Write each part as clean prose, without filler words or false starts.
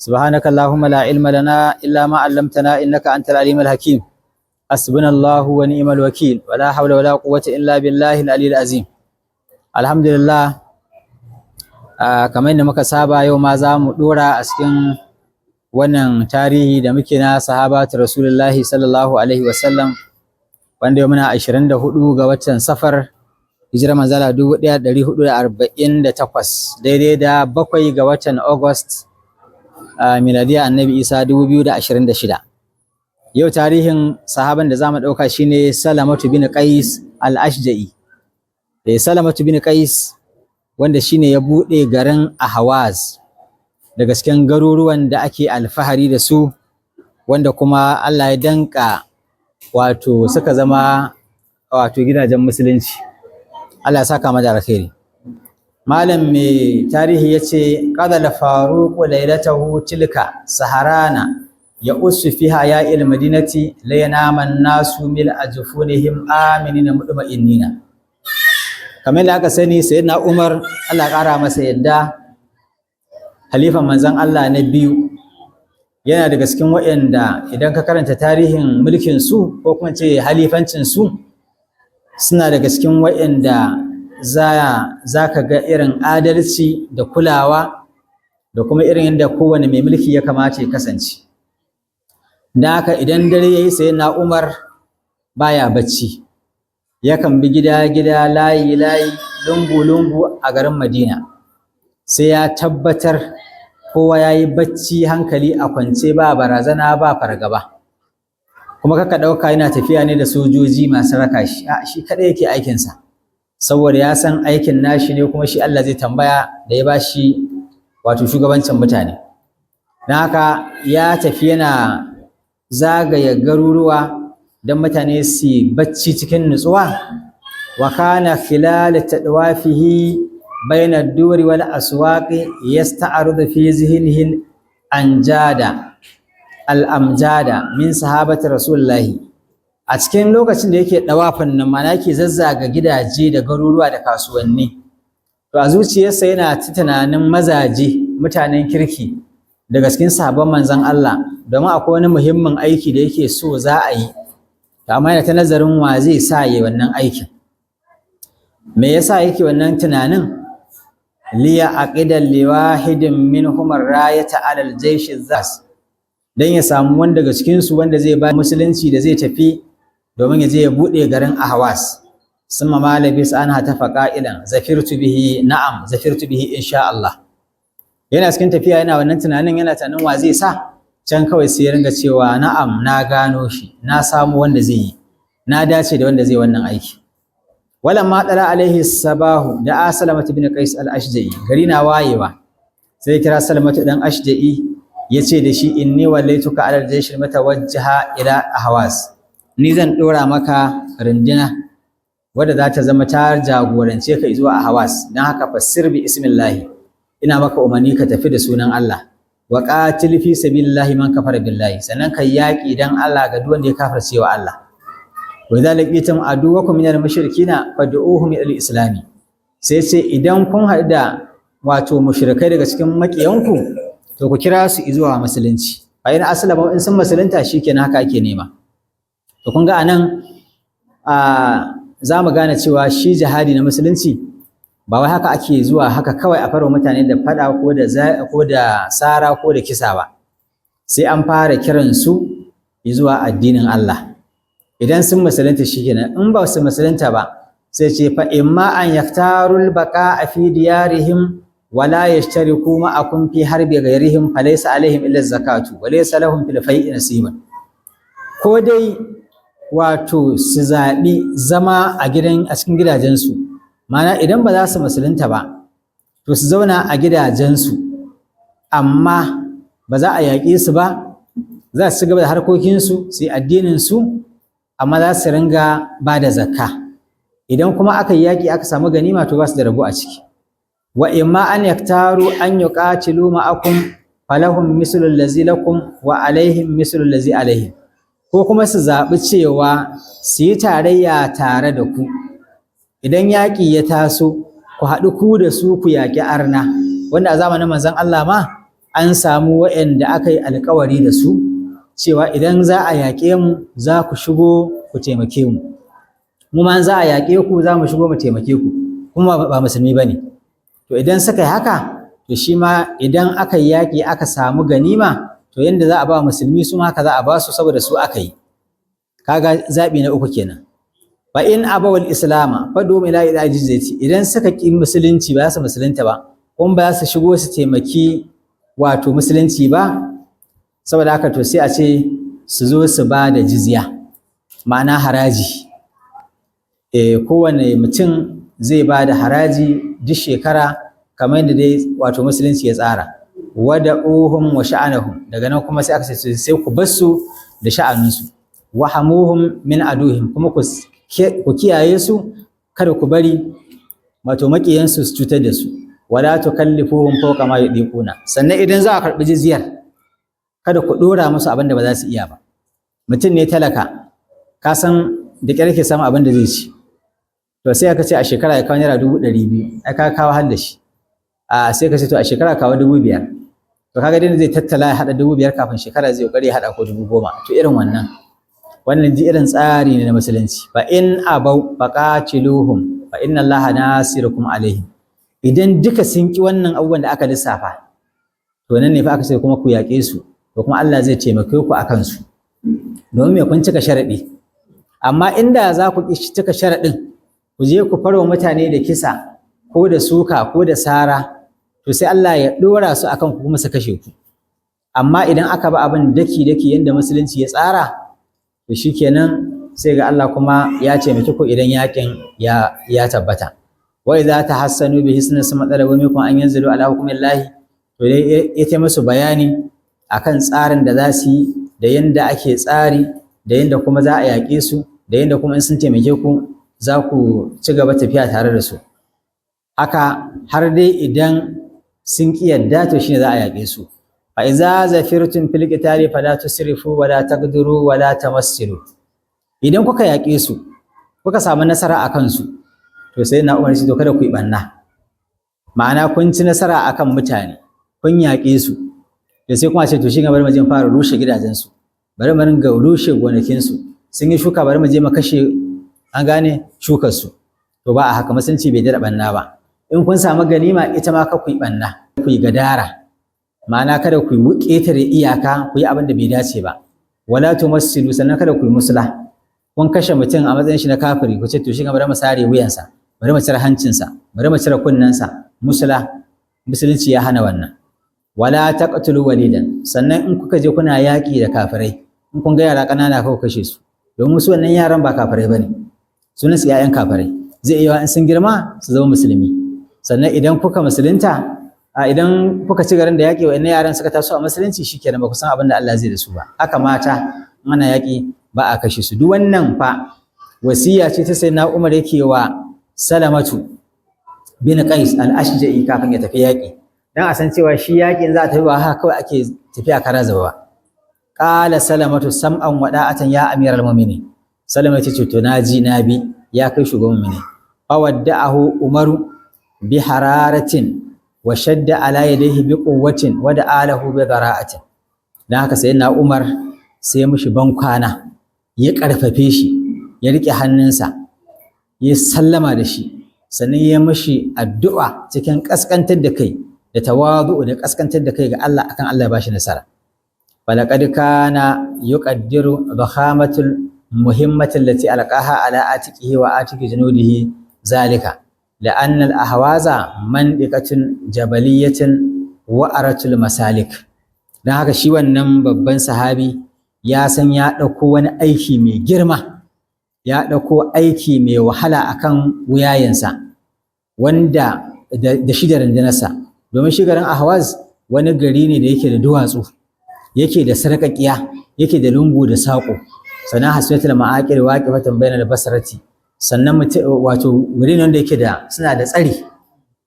سبحانك اللهم لا علم لنا إلا ما علمتنا إنك أنت العليم الحكيم حسبنا الله ونعم الوكيل ولا حول ولا قوة إلا بالله العلي العظيم الحمد لله kamar yadda muka saba yau ma za mu dora a cikin wannan tarihi da muke na sahabatu rasulullahi sallallahu alaihi wasallam wanda yau muna 24 ga watan safar hijira manzala 1448 daidai da 7 ga watan August miladiya annabi Isa 2026. Yau tarihin sahaban da zamu dauka shine Salamatu bin Qais al-Ashja'i. Salamatu bin Qais wanda shine ya bude garin Ahwaz daga cikin garuruwan da ake alfahari da su wanda kuma Allah ya danka wato suka zama wato gidajen musulunci. Allah ya saka mata alkhairi. Malam mai tarihi yace qadala faruq laylatahu tilka saharana ya usu fiha ya il madinati la yanaman nasu mil ajfunihim aminina mutma'innina. Kamar da aka sani sayyidina Umar Allah ƙara masa yadda halifan manzon Allah na biyu yana daga cikin waɗanda idan ka karanta tarihin mulkin su ko kuma ce halifancin su suna daga cikin waɗanda za ka ga irin adalci da kulawa da kuma irin yadda kowane mai mulki ya kamata ya kasance. Da haka idan dare yayi sayyidina Umar baya bacci, yakan bi gida-gida, layi-layi, lungu-lungu a garin Madina, sai ya tabbatar kowa ya yi bacci hankali a kwance ba barazana ba fargaba. Kuma kaka ɗauka yana tafiya ne da sojoji masu raka shi, shi kaɗai yake aikinsa, saboda ya san aikin nashi ne kuma shi Allah zai tambaya da ya ba shi wato shugabancin mutane. Don haka ya tafi yana zagaya garuruwa don mutane su bacci cikin nutsuwa. Wa kana khilal tadwafihi bayna ad-duri wal aswaqi yasta'ridu fi zihnihi al-amjada min sahabati rasulullahi. A cikin lokacin da yake dawafin nan ma yake zazzaga gidaje da garuruwa da kasuwanni, to a zuciyarsa yana tunanin mazaje mutanen kirki daga cikin sahabban manzon Allah, domin akwai wani muhimmin aiki da yake so za a yi. Amma yana ta nazarin wa zai sa yi wannan aikin. Me yasa yake wannan tunanin? Liya aqidan liwahidin minhum ar-rayata 'ala al-jaysh az-zas, dan ya samu wanda daga cikin su wanda zai ba musulunci da zai tafi domin ya je ya bude garin Ahwas. Summa malabis anha tafaqailan zafirtu bihi, na'am zafirtu bihi insha Allah. Yana cikin tafiya yana wannan tunanin, yana tunanin wa zai sa, can kawai sai ya ringa cewa na'am na gano shi, na samu wanda zai yi, na dace da wanda zai wannan aiki. Walamma dala alaihi sabahu da Salamatu bin Qais al-Ashja'i, gari na wayewa sai kira Salamatu dan Ashja'i yace da shi inni wallaituka ala al-jaysh mutawajjiha ila Ahwas, ni zan dora maka runduna wadda za ta zama ta jagorance ka zuwa Ahwas, dan haka fasir bi ismillah, ina maka umarni ka tafi da sunan Allah. Wa qatil fi sabilillahi man kafara billahi, sannan kai yaki dan Allah ga duk wanda ya kafirce wa Allah. Wa idza laqitum aduwakum minal mushrikina fad'uhum ila al-islami, sai idan kun haɗu da wato mushrikai daga cikin makiyanku to ku kira su zuwa musulunci. Fa in aslama in sun musulunta shikenan, haka ake nema. To kun ga anan za mu gane cewa shi jihadi na musulunci ba wai haka ake zuwa haka kawai a fara mutane da fada ko da sara ko da kisa ba, sai an fara kiran su zuwa addinin Allah. Idan sun musulunta shikenan, in ba su musulunta ba sai ce fa imma an yaftarul baqa fi diyarihim wala yashtariku ma'akum fi harbi ghayrihim falaysa alaihim illa zakatu wa laysa lahum fil fai'i nasibun. Ko dai wato su zaɓi zama a cikin gidajensu, mana idan ba za su musulunta ba to su zauna a gidajensu, amma ba za a yaƙe su ba, za su ci gaba da harkokinsu su yi addininsu, amma za su ringa ba da zakka. Idan kuma aka yi yaƙi aka samu ganima to ba su da rabo a ciki. Wa imma an yaktaru an yuqatilu ma'akum falahum mislu allazi lakum wa alaihim mislu allazi alaihim, ko kuma su zaɓi cewa su yi tarayya tare da ku. Idan yaƙi ya taso ku haɗu ku da su ku yaƙi arna, wanda a zamanin manzon Allah ma an samu waɗanda aka yi alkawari da su cewa idan za a yaƙe mu za ku shigo ku taimake mu, mu ma za a yaƙe ku za mu shigo mu taimake ku, kuma ba musulmi ba ne. To idan suka yi haka, to shi ma idan aka yi yaƙi aka samu ganima, to yanda za a ba musulmi su ma haka za a ba su saboda su aka yi. Kaga zaɓi na uku kenan. Fa in abawal islama fa dum ila ila jizyati, idan suka ki musulunci ba su musulunta ba, kuma ba su shigo su taimaki wato musulunci ba, saboda haka to sai a ce su zo su ba da jizya, ma'ana haraji. Kowane mutum zai ba da haraji duk shekara kamar yadda dai wato musulunci ya tsara. Wada'uhum wa sha'anahum, daga nan kuma sai aka ce sai ku bar su da sha'aninsu. Wa hamuhum min aduhim, kuma ku kiyaye su, kada ku bari wato maƙiyansu su cutar da su. Wala tukallifuhum fawqa ma yudiquna, sannan idan za a karɓi jizyar kada ku ɗora musu abin da ba za su iya ba. Mutum ne talaka, ka san da ƙyar ke samun abin da zai ci, to sai aka ce a shekara ya kawo naira 200,000, ai ka kawo har da shi. Sai ka ce to a shekara kawo 5,000, to kaga dai zai tattala ya haɗa 5,000 kafin shekara zai ƙoƙari ya haɗa ko 10,000. To irin wannan ji irin tsari ne na musulunci. Fa in abau faqatiluhum fa inna Allaha nasirukum alaihim. Idan duka sun ki wannan abubuwan da aka lissafa, to nan ne fa aka ce kuma ku yaƙe su, to kuma Allah zai taimake ku akan su, domin me kun cika sharaɗi. Amma inda za ku ki cika sharaɗin, ku je ku farwa mutane da kisa ko da suka ko da sara, to sai Allah ya ɗora su akan ku kuma su kashe ku. Amma idan aka ba abin daki-daki yanda musulunci ya tsara, to shikenan sai ga Allah kuma ya taimake ku idan yakin ya tabbata. Wa idza tahassanu bi hisnin sama talabu minkum an yanzilu ala hukmillahi, to ya ta musu bayani akan tsarin da za su yi, da yanda ake tsari, da yanda kuma za a yaƙe su, da yanda kuma in sun taimake ku za ku ci gaba tafiya tare da su. Haka har dai idan sun ki yadda, to shine za a yaƙe su. Fa iza zafirtum fil qitali fala tusrifu wa la taqdiru wa la tamassilu. Idan kuka yaƙe su, kuka samu nasara a kansu, to sai na Umar shi to kada ku yi banna. Ma'ana kun ci nasara akan mutane, kun yaƙe su, to sai kuma ce to shi ga bari mu je fara rushe gidajensu, bari mu ringa rushe gonakinsu, sun yi shuka bari mu je mu kashe, an gane, shukar su. To ba a haka, musulunci bai da banna ba. In kun samu ganima, ita ma ka ku yi banna, ku yi gadara. Ma'ana kada ku yi ƙetare iyaka, ku yi abin da bai dace ba. Wala tumassilu, sannan kada ku yi musula. Kun kashe mutum a matsayin shi na kafiri, ku ce to shi ga bari mu sare wuyansa, bari mu cire hancinsa, bari mu cire kunnensa. Musula, musulunci ya hana wannan. Wala taqtulu walidan, sannan in kuka je kuna yaƙi da kafirai, in kun ga yara ƙanana ku kashe su, domin su wannan yaran ba kafirai bane, sunan su ƴaƴan kafirai. Zai iya in sun girma su zama musulmi. Sannan idan kuka musulunta, idan kuka ci garin da yaƙi wa'annan yaran suka taso a musulunci, shikenan ba ku san abin da Allah zai da su ba. Haka mata ana yaƙi ba a kashe su. Duk wannan fa wasiya ce ta sayyidina Umar yake wa Salamatu bin Qais al-Ashja'i kafin ya tafi yaƙi, dan a san cewa shi yaƙin za ta yi ba haka kawai ake tafiya kara zaba. Qala Salamatu sam'an wa da'atan ya amiral mu'minin. Salamatu ce to naji na bi ya kai shugaban mu'mini. Fa wadda'ahu Umaru bi hararatin wa shadda ala yadayhi bi quwwatin wa da'alahu bi dara'atin. Dan haka sayyidina Umar sai mishi ban kwana, ya karfafe shi, ya rike hannunsa, ya sallama da shi, sannan ya mishi addu'a cikin kaskantar da kai da tawadu da kaskantar da kai ga Allah akan Allah ya bashi nasara. Falaqad kana yuqaddiru dhakhamatul muhimmati allati alqaha ala atiqihi wa atiqi junudihi zalika لأن الأهواز منطقة جبلية وأرة المسالك. Dan haka shi wannan babban sahabi ya san ya ɗauko wani aiki mai girma, ya ɗauko aiki mai wahala akan wuyayensa, wanda da shi da rundunarsa. Domin shi garin Ahwaz wani gari ne da yake da duwatsu, yake da sarƙaƙiya, yake da lungu da saƙo. Sannan hasbatul ma'aqil waqifatan bainal basrati, sannan wato wuri ne wanda yake da suna da tsari,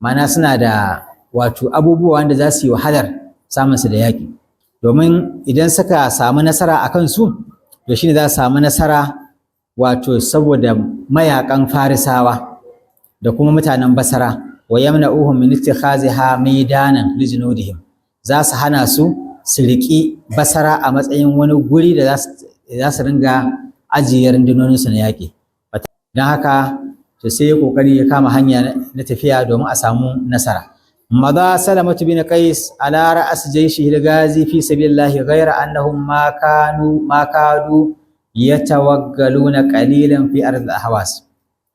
ma'ana suna da wato abubuwa wanda za su yi wahalar samun su da yaƙi. Domin idan suka samu nasara a kansu, to shine za su samu nasara wato saboda mayakan Farisawa da kuma mutanen Basra, wa yamna'uhum min ittikhaziha maidanan lijunudihim, za su hana su su riƙi Basra a matsayin wani guri da za su ringa ajiye rundunoninsu na yaƙi. Don haka to sai ya ƙoƙari ya kama hanya na tafiya domin a samu nasara. Maza Salamatu bin Qais ala ra'as jayshi al-ghazi fi sabilillah ghayra annahum ma kadu yatawaggaluna qalilan fi ard al-ahwas.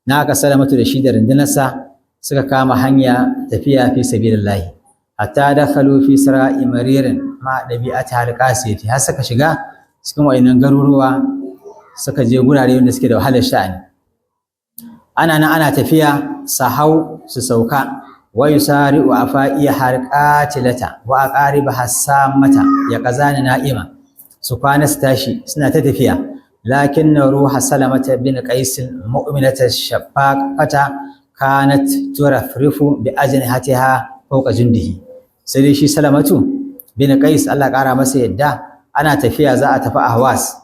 Naka Salamatu da shi da rundunarsa suka kama hanya tafiya fi sabilillah hatta dakhalu fi sara'i maririn ma dabi'ati al-qasiyati har suka shiga cikin wayannan garuruwa suka je gurare wanda suke da wahalar sha'ani. Ana nan ana tafiya sahau su sauka wa yusari'u afa'iya harqatilata wa aqariba hasamata ya qazani na'ima su kwana su tashi suna ta tafiya lakin ruha Salamata bin Qais mu'minata shafaqata kanat turafrifu bi ajnihatiha fawqa jundihi. Sai dai shi Salamatu bin Qais Allah ƙara masa yadda ana tafiya za a tafi Ahwas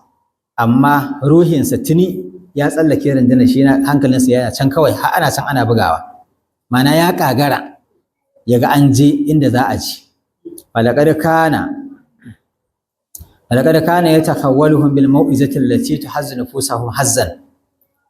amma ruhinsa tuni ya tsallake rundunar shi hankalinsa yana can kawai har ana can ana bugawa mana ya kagara yaga an je inda za a ji falaqad kana yatakawwaluhum bil mau'izati allati tuhazzu nufusahum hazzan.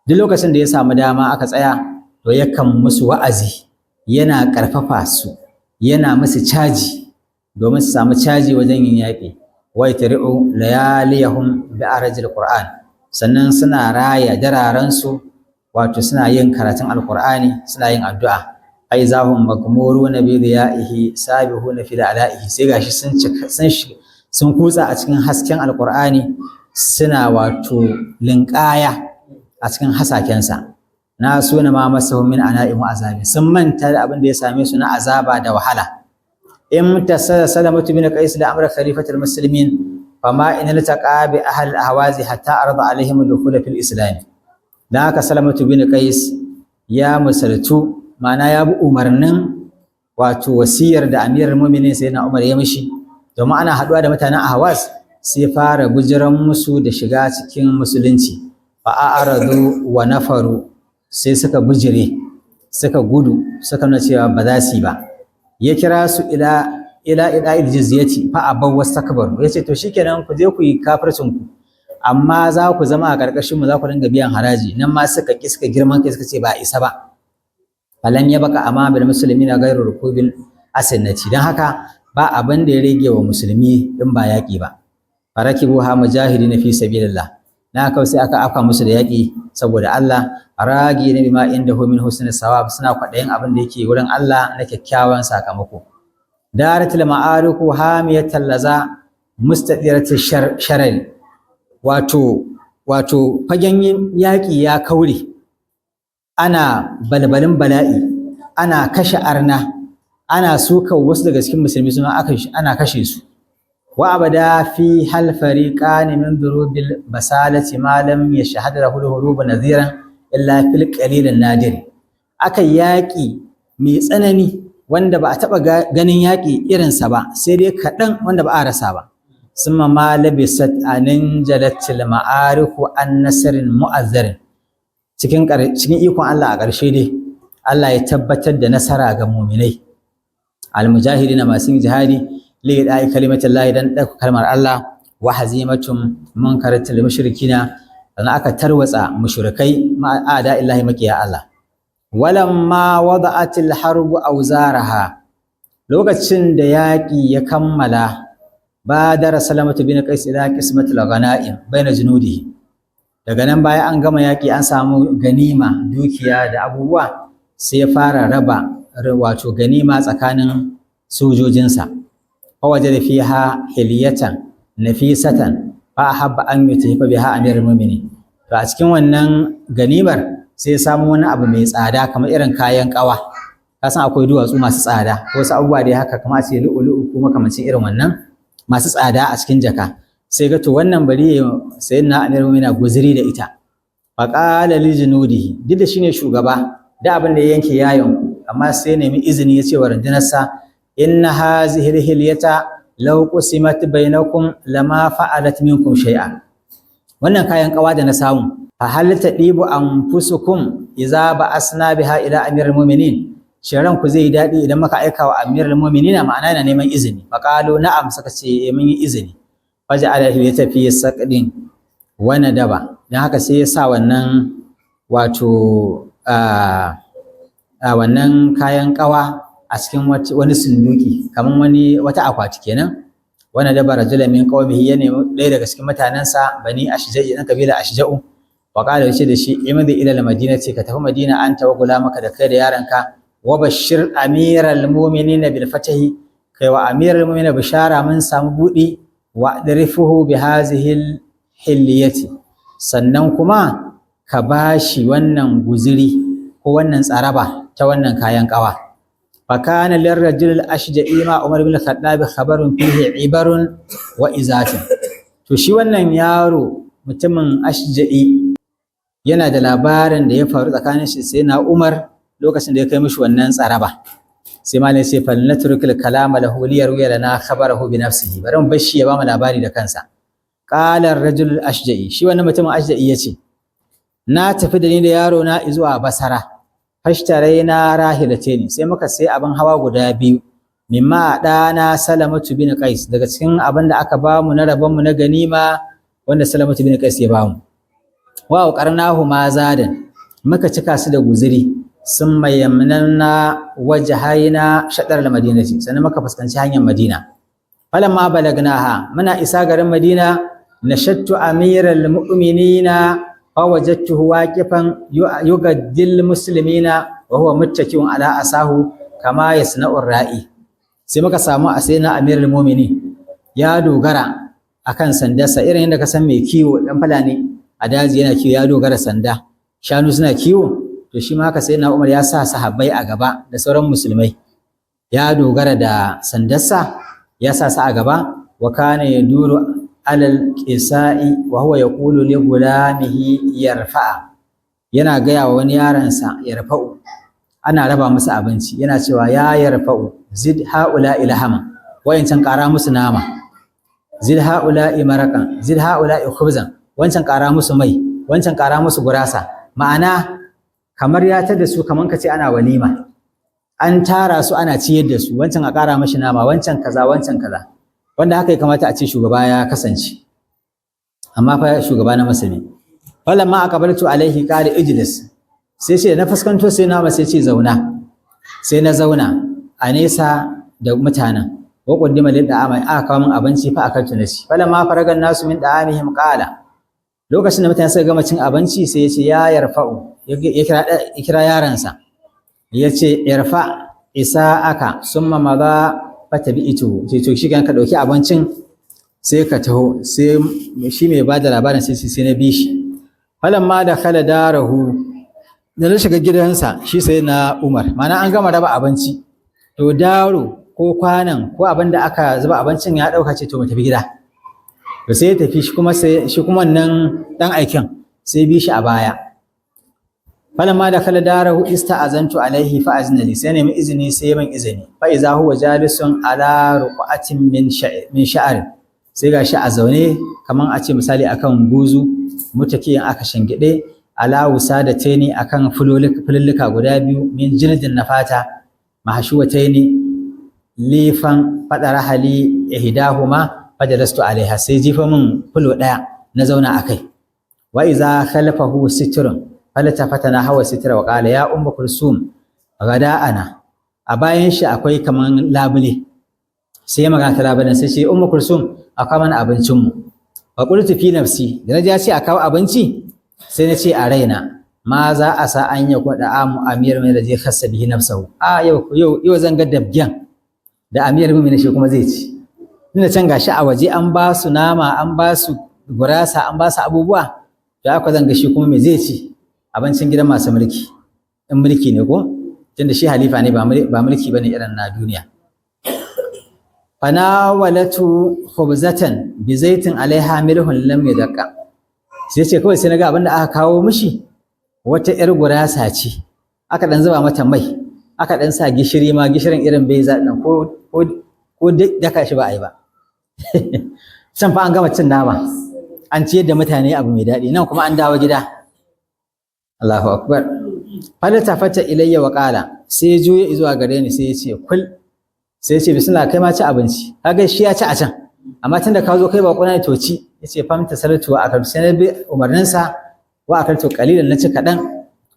Duk lokacin da ya samu dama aka tsaya to yakan musu wa'azi yana karfafa su yana musu caji domin su samu caji wajen yin yaƙi. Wai tari'u layaliyahum bi arajil qur'an, sannan suna raya dararansu wato suna yin karatun alqur'ani suna yin addu'a. Ai zahum magmuruna bi diya'ihi sabihuna fi ala'ihi, sai gashi sun kutsa a cikin hasken alqur'ani suna wato linƙaya a cikin hasakensa. Na suna ma masahum min ana'im wa azabi, sun manta da abin da ya same su na azaba da wahala. امتثل سلمة بن قيس لأمر خليفة المسلمين فما إن التقى بأهل الأهواز حتى أرضى عليهم الدخول في الإسلام. ذاك سلمة بن قيس يا مسلتو معناه يا أبو أمرنا وتوسير دا أمير المؤمنين سيدنا عمر يمشي دوما أنا حدوا دا متانا أهواز سيفار بجرم مسو دا شغا cikin musulunci فأعرضوا ونفروا sai suka bujire suka gudu suka nuna cewa ba za su yi ba. Ya kira su ila jizyati fa abaw wastakbaru, yace to shikenan ku je ku yi kafircin ku amma za ku zama a karkashin mu za ku dinga biyan haraji. Nan ma suka girman kai suka ce ba isa ba. Falan ya baka amma bil muslimina ghairu rukubil asnati, dan haka ba abin da ya rage wa musulmi din ba yaki ba. Farakibuha mujahidin fi sabilillah, na kawai sai aka afka musu da yaki saboda Allah. Ragi na bima inda hu min husnul sawab, suna kwadayin abin da yake wurin Allah na kyakkyawan sakamako. Daratul ma'ariku hamiyatan laza mustadiratul sharri, wato fagen yaki ya kaure, ana balbalin bala'i, ana kashe arna, ana suka wasu daga cikin musulmi suna ana kashe su. Wa abada fi hal fariqan min durubil basalati ma lam yashhad lahu hurub nadhiran illa fil qalilin nadir. Aka yaƙi mai tsanani wanda ba a taɓa ganin yaƙi irinsa ba sai dai kaɗan wanda ba a rasa ba. Summa ma labisat anin jalatil ma'ariku an nasarin mu'azzarin, cikin ikon Allah a ƙarshe dai Allah ya tabbatar da nasara ga muminai almujahidina masu yin jihadi li da'i kalimatillahi dan ɗauka kalmar Allah wa hazimatum munkaratil mushrikina, sannan aka tarwatsa mushrikai ma'ada illahi makiya Allah. Walamma wada'atil harbu awzaraha, lokacin da yaƙi ya kammala badara Salamatu bin Qais ila qismatil ghanaim baina junudihi, daga nan bayan an gama yaƙi an samu ganima dukiya da abubuwa, sai ya fara raba wato ganima tsakanin sojojinsa. Fa wajada fiha hiliyatan nafisatan fa habba an yutahifa biha amirul mu'minin. To a cikin wannan ganimar sai ya samu wani abu mai tsada kamar irin kayan kawa, ka san akwai duwatsu masu tsada ko wasu abubuwa dai haka kamar a ce lu'ulu'u ko makamancin irin wannan masu tsada a cikin jaka. Sai ga to wannan bari sayyidina amirul mu'minin guzuri da ita. Fa qala li junudihi, duk da shine shugaba da abin da ya yanke yayin, amma sai nemi izini ya ce wa rundunarsa inna hazihi hilyata law qusimat bainakum lama fa'alat minkum shay'an. Wannan kayan kawa da na samu fa hal tadibu anfusukum idza ba'asna biha ila amirul mu'minin, shirin ku zai yi daɗi idan muka aika wa amirul mu'minina, ma'ana yana neman izini. Faqalu na'am, suka ce mun yi izini. Faja'ala ya tafi saqdin wa nadaba, dan haka sai ya sa wannan wato wannan kayan kawa a cikin wani sunduki, kaman wata akwati kenan. Wani da barajula min qaumihi, ya nemi ɗaya daga cikin mutanensa bani ashja'i, na kabila ashja'u. Wa qala yace da shi imdi ila al-madinati, ka tafi madina anta wa gulamaka, da kai da yaranka. Wa bashir amiral mu'minina bil fatahi, kai wa amiral mu'minina bishara mun samu budi. Wa darifuhu bi hazihi al-hilliyati, sannan kuma ka bashi wannan guziri ko wannan tsaraba ta wannan kayan kawa. فكان للرجل الأشجعي مع عمر بن الخطاب خبر فيه عبر وإزات. to shi wannan yaro mutumin Ashja'i yana da labarin da ya faru tsakanin shi sai na Umar lokacin da ya kai mishi wannan tsaraba. Sai malai sai fal natrukul kalama lahu li yarwi lana khabarahu bi nafsihi, bari mu bashi ya ba mu labari da kansa. Qala ar-rajul al-Ashja'i, shi wannan mutumin Ashja'i yace na tafi da ni da yaro na zuwa Basra. Fashtaraina rahilatayn, sai muka sai abin hawa guda biyu. Mimma dana Salamatu bin Qais, daga cikin abin da aka bamu na rabon mu na ganima wanda Salamatu bin Qais ya bamu. Wa qarnahu ma zadan, muka cika su da guzuri. Summa yamnanna wajhaina shadar al-madinati, sannan muka fuskanci hanyar Madina. Falamma balagnaha, muna isa garin Madina, nashattu amiral mu'minina فوجدته واقفا يغدي المسلمين وهو متكئ على أساه كما يصنع الرائي. sai muka samu a sai na amirul mu'minin ya dogara akan sandarsa, irin yadda ka san mai kiwo dan fulani a daji yana kiwo, ya dogara sanda, shanu suna kiwo, to shi ma haka sai na Umar ya sa sahabbai a gaba da sauran musulmai, ya dogara da sandarsa, ya sa su a gaba. Wa kana yaduru alal qisa'i wa huwa yaqulu li gulamihi yarfa'a, yana gaya wa wani yaransa yarfa'u, ana raba masa abinci, yana cewa ya yarfa'u zid haula ilhama, wayancan ƙara musu nama, zid haula maraqan, zid haula khubzan, wancan ƙara musu mai, wancan ƙara musu gurasa. Ma'ana kamar ya tada su, kaman kace ana walima, an tara su ana ciyar da su, wancan a ƙara mashi nama, wancan kaza, wancan kaza, wanda haka ya kamata a ce shugaba ya kasance, amma fa shugaba na musulmi. Falamma aqbaltu alaihi qala ijlis, sai ce na fuskanto sai na sai ce zauna, sai na zauna a nesa da mutanen. Wa qaddima lil da'ama, aka kawo min abinci fa akaltu nasi. Falamma faragan nasu min da'amihim qala, lokacin da mutane suka gama cin abinci sai ya ce ya yarfa'u, ya kira yaransa, ya ce yarfa isa'aka summa madha fatabi'tu, sai to shi kan ka dauki abincin sai ka taho. Sai shi mai bada labarin sai na bi shi. Falamma da khala darahu, da na shiga gidansa shi sai na Umar, mana an gama raba abinci, to daro ko kwanan ko abin da aka zuba abincin ya dauka, ce to mu tafi gida. To sai ya tafi, shi kuma nan dan aikin sai bi shi a baya. Falamma da kala darahu ista'azantu alaihi fa azna li, sai nemi izini sai min izini. Fa iza huwa jalisun ala ruqatin min sha'ar, sai gashi a zaune kaman a ce misali akan buzu, mutakiyin aka shingide, ala wusadataini, akan fululluka guda biyu, min jildin nafata, mahshuwataini, lifan fadara hali ihdahuma fajalastu alaiha, sai jifa min fulo daya na zauna akai. Wa iza khalfahu sitrun falatafatana hawa sitra wa qala ya ummu kulsum ghada'ana, a bayan shi akwai kaman labule, sai ya magana ta labulen, sai ce ummu kulsum akwai mana abincin mu. Fa qultu fi nafsi, da naji ya ce a kawo abinci, sai na ce a raina ma za a sa an ya kwada amu amir mai da zai khassa bihi nafsahu, a yau zan ga dabgiyan da amir mai shi kuma zai ci. Tunda can gashi a waje an ba su nama, an ba su gurasa, an ba su abubuwa, da aka zan ga shi kuma me zai ci? Abincin gidan masu mulki, in mulki ne ko, tunda shi halifa ne, ba mulki bane irin na duniya. Fanawalatu khubzatan bi zaitin alaiha milhun lam yadqa, sai ce kawai sai naga abin da aka kawo mishi wata yar gurasa ce, aka dan zuba mata mai, aka dan sa gishiri ma, gishirin irin bai zaɗin ko daka shi ba a yi ba. Can fa an gama cin nama, an ciyar da mutane abu mai daɗi, nan kuma an dawo gida. Allahu akbar. faltafata ilayya wa qala sai ya juye zuwa gare ni sai ya ce kul sai ya ce bismillah kai ma ci abinci kaga shi ya ci a can amma tunda ka zo kai ba kuna to ci yace famta salatu wa akal sai na bi umarninsa wa akaltu qalilan na ci kadan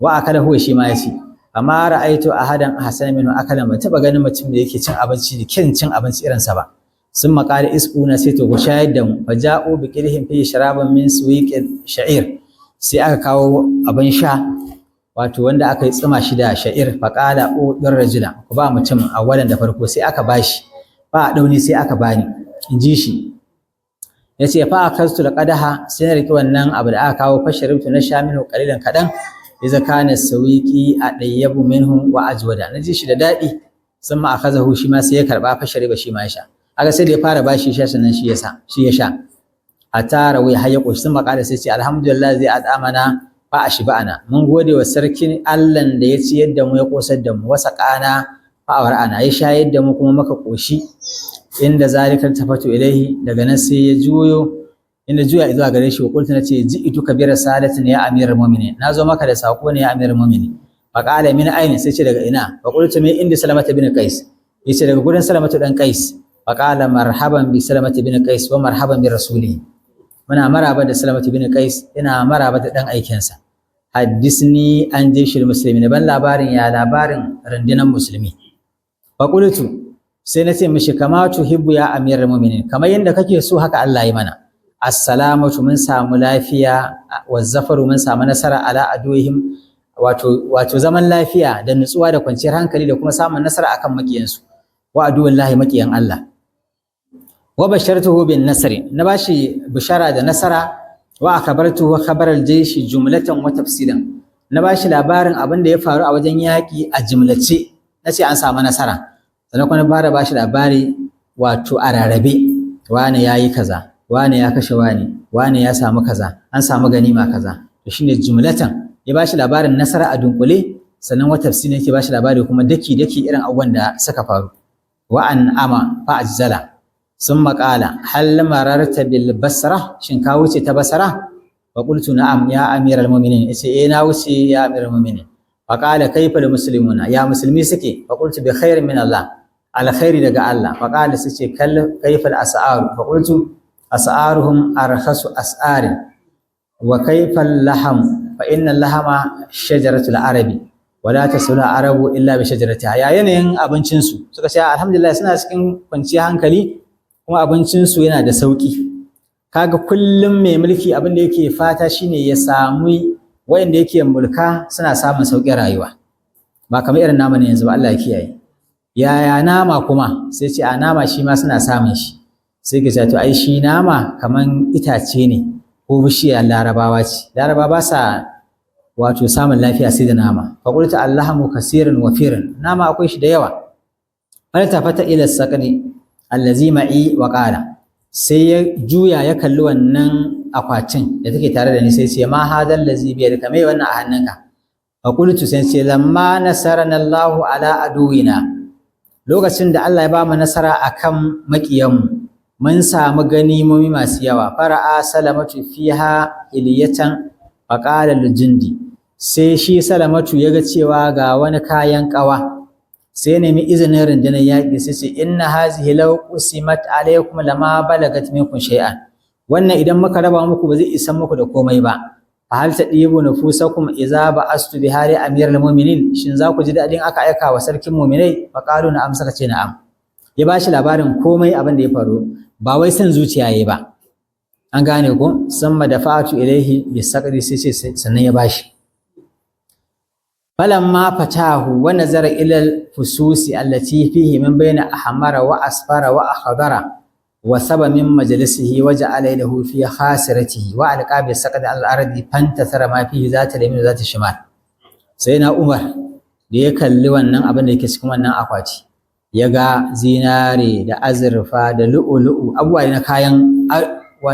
wa akala huwa shi ma ya ci amma ra'aitu ahadan ahsana minhu akalan ba taba ganin mutum da yake cin abinci da kin cin abinci irin sa ba sun makali isquna sai to shayar da mu faja'u bi qilhin fi sharaban min suwiqil sha'ir sai aka kawo abin sha wato wanda aka yi tsima shi da sha'ir faqala udur rajula ku ba mutum awalan da farko sai aka bashi ba dauni sai aka bani inji shi yace fa akastu laqadaha sai na riki wannan abu da aka kawo fasharibtu na sha minhu qalilan kadan iza kana sawiqi adayyabu minhu wa ajwada naji shi da dadi sun ma akazahu shi ma sai ya karba fashariba shi ma ya sha aga sai da ya fara bashi sha sannan shi ya sha a tara wai har ya koshi sun makala sai ce alhamdulillah zai adamana fa ashba'ana mun gode wa sarkin Allah da ya ci yadda mu ya kosar da mu wasa kana fa awar'ana ya shayar da mu kuma maka koshi inda zalikal tafatu ilaihi daga nan sai ya juya zuwa gare shi wa qultu nace ji'tu kabira salatin ya amiral mu'minin nazo maka da sako ne ya amiral mu'minin fa qala min aina sai ce daga ina fa qultu min inda salamata bin qais yace daga gurin salamatu dan qais fa qala marhaban bi salamati bin qais wa marhaban bi rasulihi muna maraba da salamatu bin qais ina maraba da dan aikinsa haddisni an jishil muslimin ban labarin rundunar musulmi fa qultu sai nace mishi kama tuhibbu ya amiral mu'minin kamar yanda kake so haka Allah ya mana assalamatu mun samu lafiya wa zafaru mun samu nasara ala aduhim wato zaman lafiya da nutsuwa da kwanciyar hankali da kuma samun nasara akan makiyansu wa aduwallahi makiyan Allah wa bashartuhu bin nasri na bashi bishara da nasara wa akabartuhu khabaral jayshi jumlatan wa tafsilan na bashi labarin abin da ya faru a wajen yaki a jumlace nace an samu nasara sannan kuma na bashi labari wato a rarrabe wani yayi kaza wane ya kashe wane ya samu kaza an samu ganima kaza to shine jumlatan ya bashi labarin nasara a dunkule sannan wata tafsiri yake bashi labari kuma daki irin abubuwan da suka faru wa an ama fa ajzala summa qala hal mararta bil basra shin ka wuce ta basra fa qultu na'am ya amiral mu'minin yace na wuce ya amiral mu'minin fa qala kayfa al muslimuna ya musulmi suke fa qultu bi khairin min Allah al khairi daga Allah fa qala sace kayfa al as'ar fa qultu as'aruhum arkhasu as'arin wa kayfa al-laham fa inna al-lahama shajaratul arabi wa la tasulu arabu illa bi shajaratiha ya yanayin abincin su suka ce alhamdulillah suna cikin kwanciyar hankali kuma abincin su yana da sauki kaga kullum mai mulki abin da yake fata shine ya samu wayanda yake mulka suna samun sauƙin rayuwa ba kamar irin nama ne yanzu ba Allah ya kiyaye yaya nama kuma sai ce a nama shi ma suna samun shi sai ka ce to ai shi nama kaman itace ne ko bishiya larabawa ce laraba ba sa wato samun lafiya sai da nama fa qultu allahmu kaseerun wa firin nama akwai shi da yawa fal tafata ila saqni allazi ma'i wa qala sai ya juya ya kalli wannan akwatin da take tare da ni sai ce ma hadal ladzi bi yadika mai wannan a hannunka fa qultu sai ce lamma nasarana Allahu ala aduwina lokacin da Allah ya ba mu nasara akan makiyanmu mun samu ganimomi masu yawa fara'a salamatu fiha iliyatan faqala lujindi sai shi salamatu yaga cewa ga wani kayan kawa sai nemi izinin rundunar yaƙi sai ce inna hazihi law qusimat alaykum lama balagat minkum shay'an wannan idan muka raba muku ba zai isa muku da komai ba fa hal tadibu nufusakum idza ba'astu bihari amiral mu'minin shin za ku ji dadin aka aika wa sarkin mu'minai faqalu na'am saka ce na'am ya bashi labarin komai abin da ya faru ba wai san zuciya yayi ba an gane ko samma dafa'atu ilaihi bisaqri sai sannan ya bashi falamma fatahu wa nazara ila al-fususi allati fihi min bayna ahmara wa asfara wa akhdara wa saba min majlisihi wa ja'ala lahu fi khasiratihi wa alqa bi saqdi al-ardi fantasara ma fihi zata yamin zata shimal sai na Umar da ya kalli wannan abin da yake cikin wannan akwati ya ga zinare da azurfa da lu'ulu'u abubuwa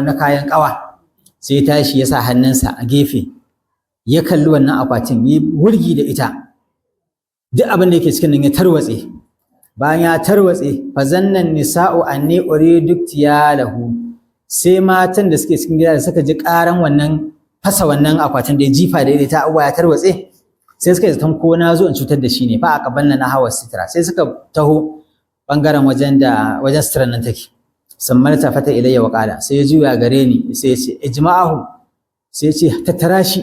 na kayan kawa sai tashi ya sa hannunsa a gefe ya kalli wannan akwatin ya wurgi da ita duk abin da yake cikin nan ya tarwatse bayan ya tarwatse fa zannan nisa'u anni uridu lahu sai matan da suke cikin gida da suka ji karan wannan fasa wannan akwatin da ya jifa da ita abubuwa ya tarwatse sai suka yi zaton ko na zo in cutar da shi ne fa aka banna na hawa sitira sai suka taho bangaren wajen sitirar nan take sammar ta fata ilayya wa qala sai ya juya gare ni sai ya ce ijma'ahu sai ya ce tattara shi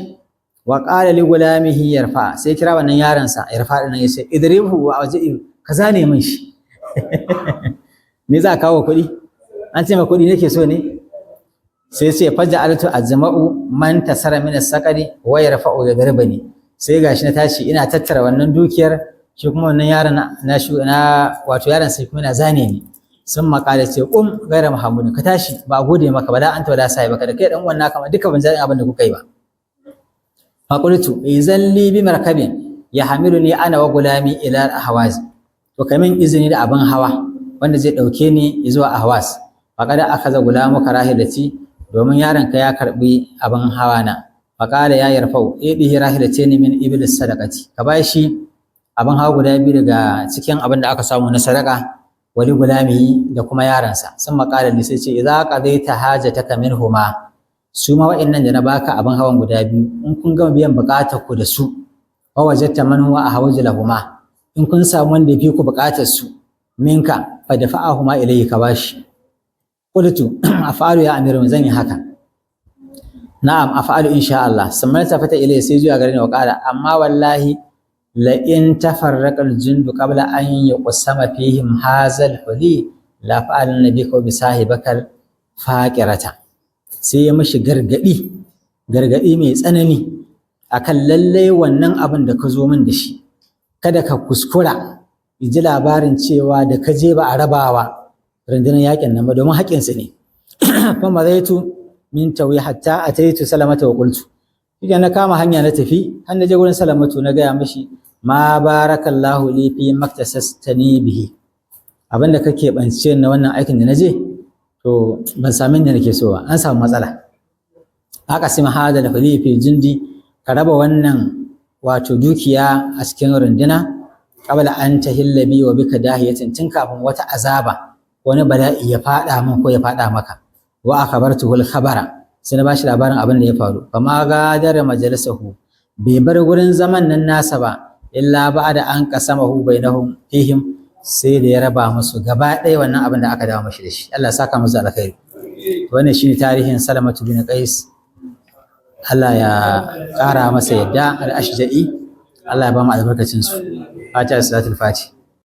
wa qala li gulamihi yarfa sai kira wannan yaron sa yarfa din ya ce idribuhu wa waji'u kaza ne min shi me za ka kawo kuɗi an ce ma kuɗi nake so ne sai sai faja'altu azma'u man tasara min as-saqari wa yarfa'u yadribani sai gashi na tashi ina tattara wannan dukiyar shi kuma wannan yaron na wato yaron sai kuma yana zane ni sun makale ce gaira muhammadu ka tashi ba gode maka ba da anta wala sai baka da kai dan wannan kama duka ban jin abin da kuka yi ba faqultu izalli bi markabin yahmiluni ana wa gulami ila ahwaz to kamin izini da abin hawa wanda zai dauke ni zuwa ahwaz faqad akaza gulamu karahilati domin yaron ka ya karbi abin hawa na faqala ya yarfau idihi rahilatini min iblis sadaqati ka bashi abin hawa guda biyu daga cikin abin da aka samu na sadaka wali gulami da kuma yaransa sun makala ne sai ce idza qadaita hajataka minhuma su ma wa'annan da na baka abin hawan guda biyu in kun gama biyan bukatar ku da su wa wajadta man huwa ahwaju lahuma in kun samu wanda yafi ku bukatar su minka fa dafa'ahuma ilayhi ka bashi qultu af'alu ya amiru zan yi haka na'am af'alu insha Allah samma ta fata ilayhi sai zuwa gare ni wa qala amma wallahi لئن تفرق الجند قبل أن يقسم فيهم هذا الحلي لا فعلن بك وبصاحبك الفاقرة sai ya mishi gargadi mai tsanani akan lalle wannan abin da ka zo min da shi kada ka kuskura ji labarin cewa da ka je ba a rabawa rundunar yakin nan ba domin haƙinsu ne fa mazaitu min tawi hatta ataitu salamata wa qultu idan na kama hanya na tafi har na je gurin salamatu na gaya mishi ma barakallahu li fi maktasastani bihi abinda kake bance na wannan aikin da naje to ban sami inda nake so ba an samu matsala aka sima hada da fali fi jindi ka raba wannan wato dukiya a cikin runduna qabla an tahilla bi wa bika dahiyatin tun kafin wata azaba wani bala'i ya fada min ko ya fada maka wa akhbartuhu al-khabara sai na bashi labarin abin da ya faru fa ma gadara majalisahu bai bar gurin zaman nan nasa ba illa ba'da an qasamahu bainahum fihim sai da ya raba musu gaba ɗaya wannan abin da aka dawo mashi da shi Allah ya saka musu alkhairi wannan shine tarihin Salamatu bin Qais Allah ya ƙara masa yadda al-Ashja'i Allah ya ba mu albarkacin su Fatiha salatul Fatiha